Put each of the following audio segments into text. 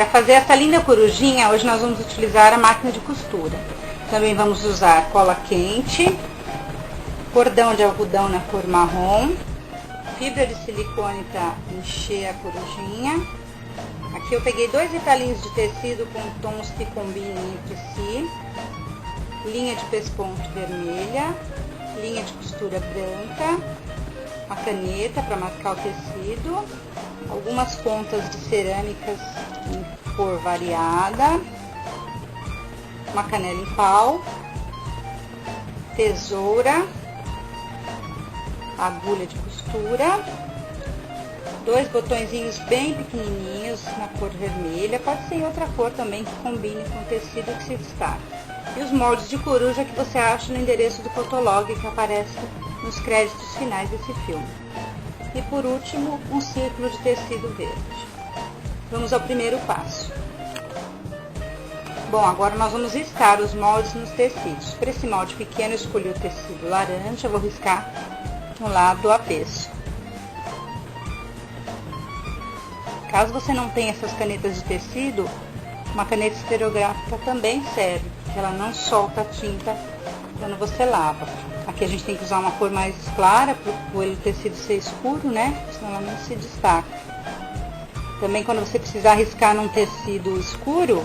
Para fazer essa linda corujinha, hoje nós vamos utilizar a máquina de costura. Também vamos usar cola quente, cordão de algodão na cor marrom, fibra de silicone para encher a corujinha. Aqui eu peguei 2 retalhinhos de tecido com tons que combinem entre si, linha de pesponto vermelha, linha de costura branca, uma caneta para marcar o tecido, algumas pontas de cerâmicas em cor variada, uma canela em pau, tesoura, agulha de costura, 2 botõezinhos bem pequenininhos na cor vermelha, pode ser em outra cor também que combine com o tecido que se destaca. E os moldes de coruja que você acha no endereço do Fotolog que aparece nos créditos finais desse filme. E por último, um círculo de tecido verde. Vamos ao primeiro passo. Bom, agora nós vamos riscar os moldes nos tecidos. Para esse molde pequeno eu escolhi o tecido laranja, vou riscar no lado avesso. Caso você não tenha essas canetas de tecido, uma caneta estereográfica também serve, porque ela não solta a tinta quando você lava. Aqui a gente tem que usar uma cor mais clara para o tecido ser escuro, né? Senão ela não se destaca. Também quando você precisar riscar num tecido escuro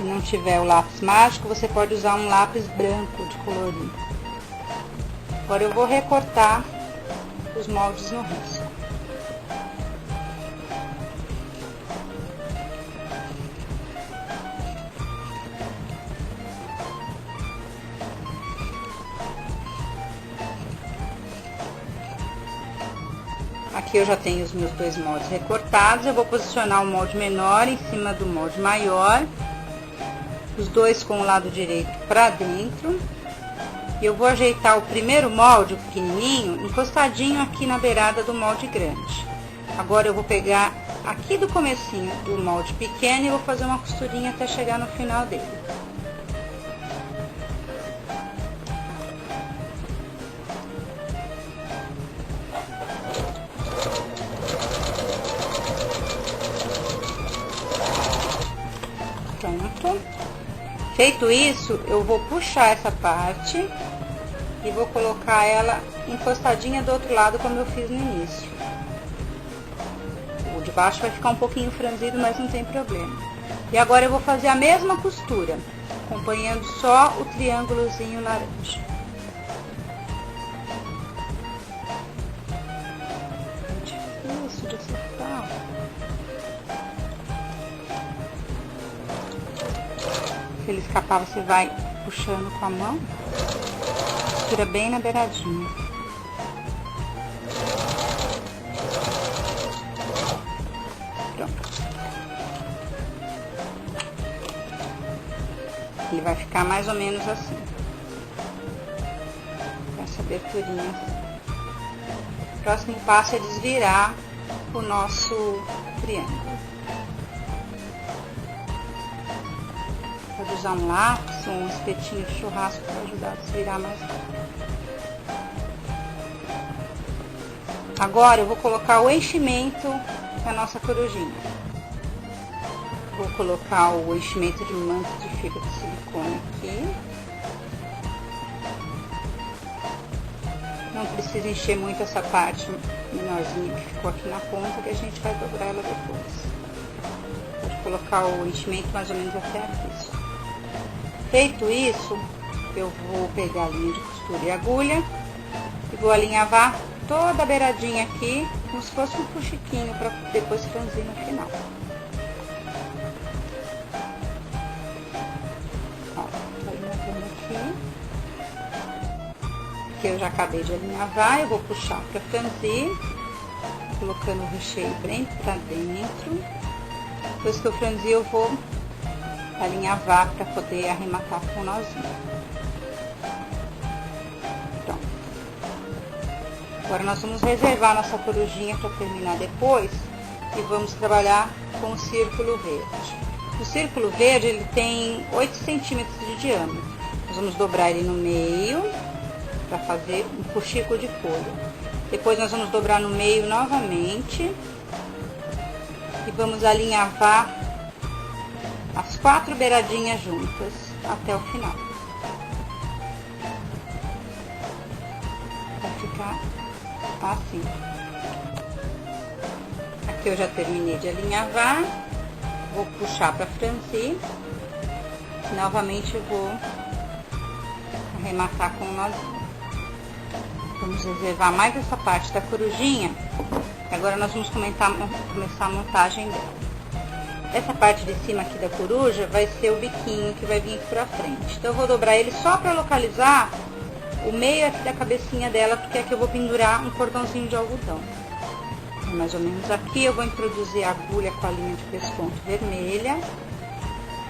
e não tiver o lápis mágico, você pode usar um lápis branco de colorir. Agora eu vou recortar os moldes no risco. Aqui eu já tenho os meus 2 moldes recortados, eu vou posicionar o molde menor em cima do molde maior, os dois com o lado direito para dentro, e eu vou ajeitar o primeiro molde, o pequenininho, encostadinho aqui na beirada do molde grande. Agora eu vou pegar aqui do comecinho do molde pequeno e vou fazer uma costurinha até chegar no final dele. Pronto. Feito isso, eu vou puxar essa parte e vou colocar ela encostadinha do outro lado, como eu fiz no início. O de baixo vai ficar um pouquinho franzido, mas não tem problema. E agora eu vou fazer a mesma costura, acompanhando só o triângulozinho laranja. É difícil de acertar. Se ele escapar, você vai puxando com a mão, costura bem na beiradinha. Pronto. Ele vai ficar mais ou menos assim, com essa aberturinha. O próximo passo é desvirar o nosso triângulo. Pode usar um lápis ou um espetinho de churrasco para ajudar a desvirar mais rápido. Agora eu vou colocar o enchimento da nossa corujinha. Vou colocar o enchimento de manto de fibra de silicone aqui. Não precisa encher muito essa parte menorzinha que ficou aqui na ponta, que a gente vai dobrar ela depois. Pode colocar o enchimento mais ou menos até aqui só. Feito isso, eu vou pegar a linha de costura e agulha e vou alinhavar toda a beiradinha aqui, como se fosse um fuxiquinho, para depois franzir no final. Ó, tô alinhavando aqui. Aqui eu já acabei de alinhavar, eu vou puxar para franzir, colocando o recheio bem para dentro. Depois que eu franzir, eu vou alinhavar para poder arrematar com o nozinho. Pronto. Agora nós vamos reservar nossa corujinha para terminar depois e vamos trabalhar com o círculo verde. O círculo verde ele tem 8 centímetros de diâmetro. Nós vamos dobrar ele no meio para fazer um fuxico de folha. Depois nós vamos dobrar no meio novamente e vamos alinhavar as 4 beiradinhas juntas até o final. Vai ficar assim. Aqui eu já terminei de alinhavar, vou puxar para franzir. Novamente eu vou arrematar com o nozinho. Vamos reservar mais essa parte da corujinha. Agora nós vamos começar a montagem dela. Essa parte de cima aqui da coruja vai ser o biquinho que vai vir aqui pra frente. Então eu vou dobrar ele só para localizar o meio aqui da cabecinha dela, porque aqui eu vou pendurar um cordãozinho de algodão. Então, mais ou menos aqui eu vou introduzir a agulha com a linha de pesponto vermelha.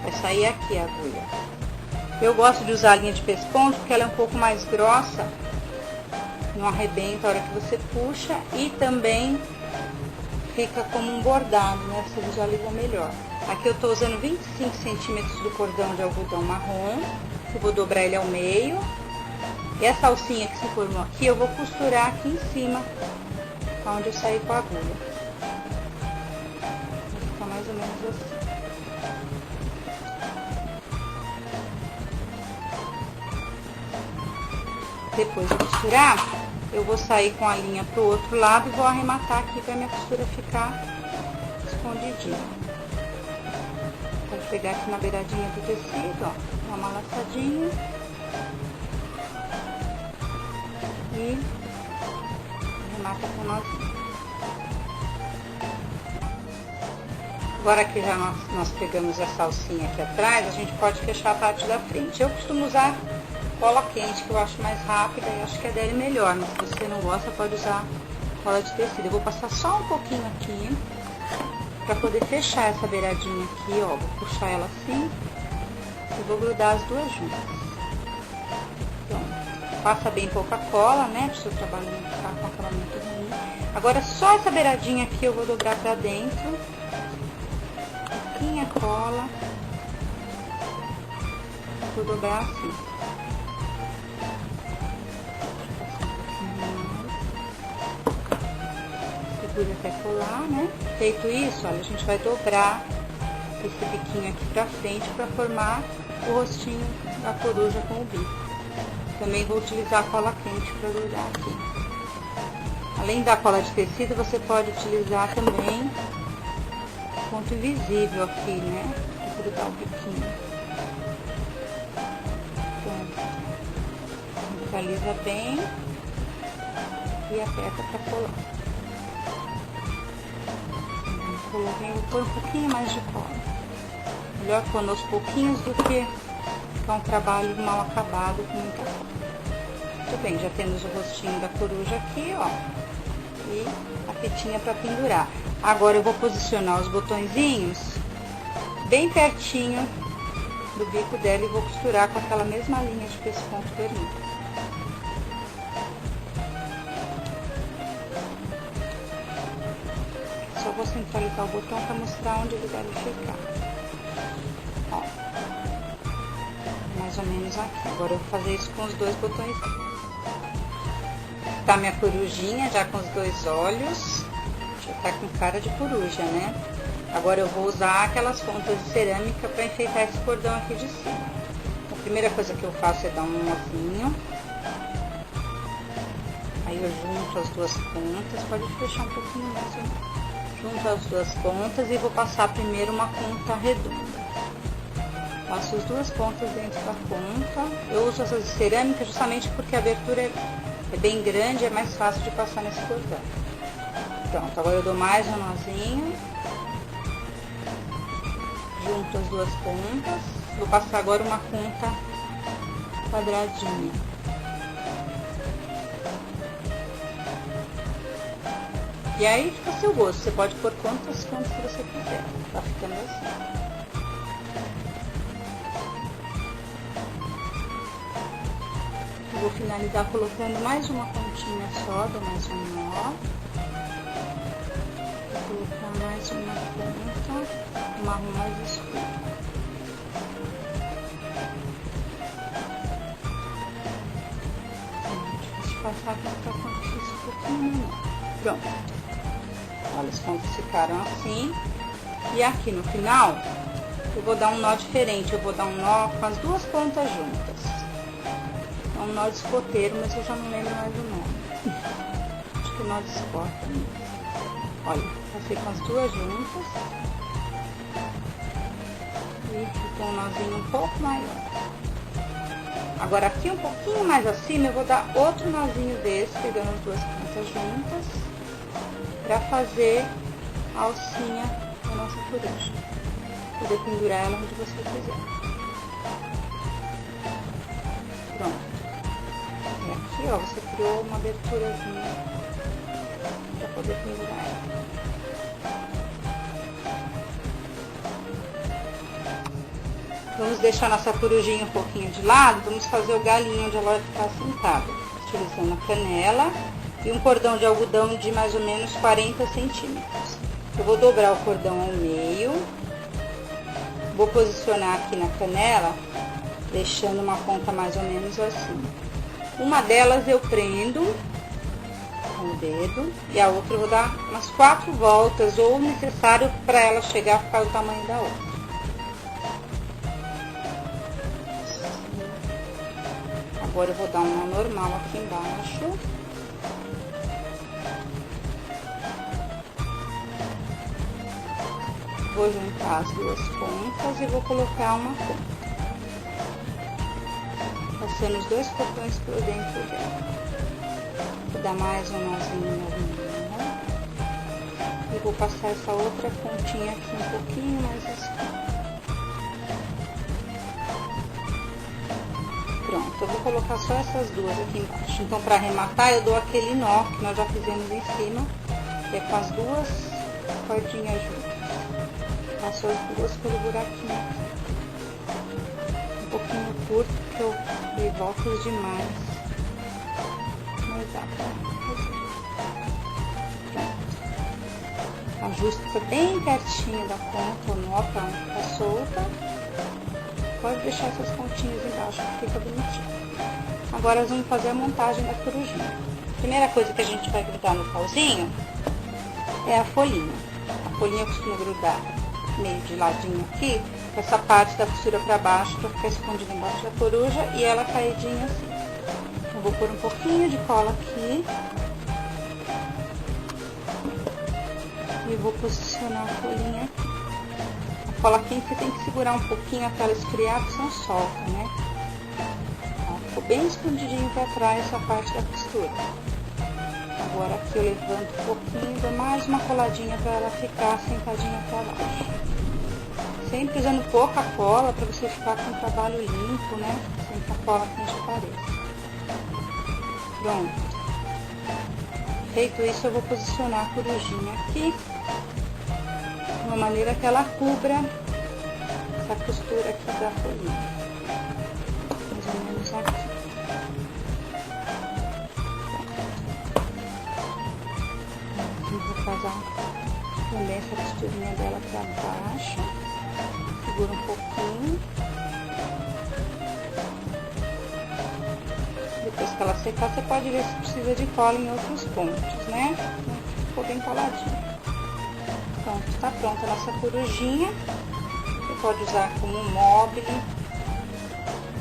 Vai sair aqui a agulha. Eu gosto de usar a linha de pesponto porque ela é um pouco mais grossa, não arrebenta a hora que você puxa e também fica como um bordado, né? Você visualiza melhor. Aqui eu tô usando 25 centímetros do cordão de algodão marrom. Eu vou dobrar ele ao meio. E essa alcinha que se formou aqui, eu vou costurar aqui em cima, onde eu saí com a agulha. Vai ficar mais ou menos assim. Depois de costurar, eu vou sair com a linha pro outro lado e vou arrematar aqui para minha costura ficar escondidinha. Pode pegar aqui na beiradinha do tecido, ó, dar uma laçadinha e arremata com o nozinho. Agora que já nós pegamos essa alcinha aqui atrás, a gente pode fechar a parte da frente. Eu costumo usar cola quente, que eu acho mais rápida e acho que a dela é melhor, mas se você não gosta, pode usar cola de tecido. Eu vou passar só um pouquinho aqui, pra poder fechar essa beiradinha aqui, ó. Vou puxar ela assim e vou grudar as duas juntas. Então, passa bem pouca cola, né, pro seu trabalho não ficar com acabamento ruim. Agora, só essa beiradinha aqui eu vou dobrar pra dentro. Pouquinha cola. Vou dobrar assim. Até colar, né? Feito isso, olha, a gente vai dobrar esse biquinho aqui pra frente para formar o rostinho da coruja com o bico. Também vou utilizar a cola quente para grudar aqui. Além da cola de tecido, você pode utilizar também ponto invisível aqui, né? Para grudar o biquinho. Então, centraliza bem e aperta para colar. Vou pôr um pouquinho mais de cola. Melhor pôr aos pouquinhos do que ficar um trabalho mal acabado com muita cola. Muito bem, já temos o rostinho da coruja aqui, ó. E a fitinha para pendurar. Agora eu vou posicionar os botõezinhos bem pertinho do bico dela e vou costurar com aquela mesma linha de pesponto vermelho. Só vou centralizar o botão para mostrar onde ele deve ficar. Ó, mais ou menos aqui. Agora eu vou fazer isso com os dois botões. Tá minha corujinha já com os dois olhos. Já tá com cara de coruja, né? Agora eu vou usar aquelas pontas de cerâmica para enfeitar esse cordão aqui de cima. A primeira coisa que eu faço é dar um nozinho. Aí eu junto as duas pontas. Pode fechar um pouquinho mais, hein? Junto as duas pontas e vou passar primeiro uma ponta redonda. Passo as duas pontas dentro da ponta. Eu uso essas de cerâmica justamente porque a abertura é bem grande, é mais fácil de passar nesse cordão. Pronto, agora eu dou mais um nozinho. Junto as duas pontas. Vou passar agora uma ponta quadradinha. E aí fica a seu gosto, você pode pôr quantas pontas você quiser, tá ficando assim. Eu vou finalizar colocando mais uma pontinha só, dou mais um nó. Vou colocar mais uma ponta, um marrom mais escuro. Deixa eu passar aqui para a ponta fica um pouquinho menor. Pronto. Olha, as pontas ficaram assim. E aqui no final, eu vou dar um nó diferente. Eu vou dar um nó com as duas pontas juntas. É um nó de escoteiro, mas eu já não lembro mais o nome. Acho que é nó de escota. Olha, passei com as duas juntas. E ficou um nozinho um pouco maior. Agora aqui um pouquinho mais acima eu vou dar outro nozinho desse, pegando as duas pontas juntas, pra fazer a alcinha da nossa coruja. Poder pendurar ela onde você quiser. Pronto. E aqui, ó, você criou uma aberturazinha pra poder pendurar ela. Vamos deixar nossa corujinha um pouquinho de lado, vamos fazer o galinho onde ela vai ficar sentada. Utilizando a canela e um cordão de algodão de mais ou menos 40 centímetros. Eu vou dobrar o cordão ao meio, vou posicionar aqui na canela, deixando uma ponta mais ou menos assim. Uma delas eu prendo com o dedo e a outra eu vou dar umas 4 voltas, ou necessário para ela chegar a ficar do tamanho da outra. Agora eu vou dar um nó normal aqui embaixo. Vou juntar as duas pontas e vou colocar uma ponta. Passando os dois cordões por dentro dela. Vou dar mais um nozinho no meio. E vou passar essa outra pontinha aqui um pouquinho mais assim. Pronto, eu vou colocar só essas duas aqui embaixo. Então, para arrematar, eu dou aquele nó que nós já fizemos em cima, que é com as duas cordinhas juntas. Passo as duas pelo buraquinho aqui. Um pouquinho curto, porque eu dei voltas demais. Mas dá pra fazer. Pronto. Ajusta bem pertinho da ponta, o nó pra não ficar solta. Pode deixar essas pontinhas embaixo, que fica bonitinho. Agora nós vamos fazer a montagem da corujinha. A primeira coisa que a gente vai grudar no pauzinho é a folhinha. A folhinha eu costumo grudar meio de ladinho aqui, com essa parte da costura para baixo, para ficar escondida embaixo da coruja e ela caidinha assim. Eu vou pôr um pouquinho de cola aqui. E vou posicionar a folhinha aqui. Cola quente você tem que segurar um pouquinho até ela esfriar, porque senão solta, né? Ó, ficou bem escondidinho pra trás essa parte da costura. Agora aqui eu levanto um pouquinho, dou mais uma coladinha pra ela ficar sentadinha pra baixo. Sempre usando pouca cola pra você ficar com o trabalho limpo, né? Sem que a cola quente apareça. Pronto. Feito isso, eu vou posicionar a corujinha aqui. De uma maneira que ela cubra essa costura aqui da folhinha. Mais ou menos aqui. Aqui vou passar também essa costurinha dela pra baixo. Segura um pouquinho. Depois que ela secar, você pode ver se precisa de cola em outros pontos, né? Ficou bem coladinho. Pronto, está pronta a nossa corujinha. Você pode usar como um mobile,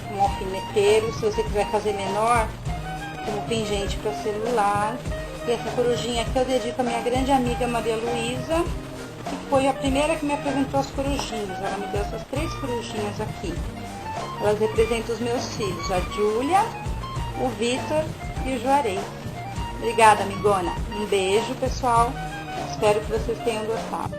como alfineteiro, se você quiser fazer menor, como pingente para celular. E essa corujinha aqui eu dedico à minha grande amiga Maria Luísa, que foi a primeira que me apresentou as corujinhas. Ela me deu essas 3 corujinhas aqui. Elas representam os meus filhos, a Júlia, o Vitor e o Juarez. Obrigada, amigona. Um beijo, pessoal. Espero que vocês tenham gostado.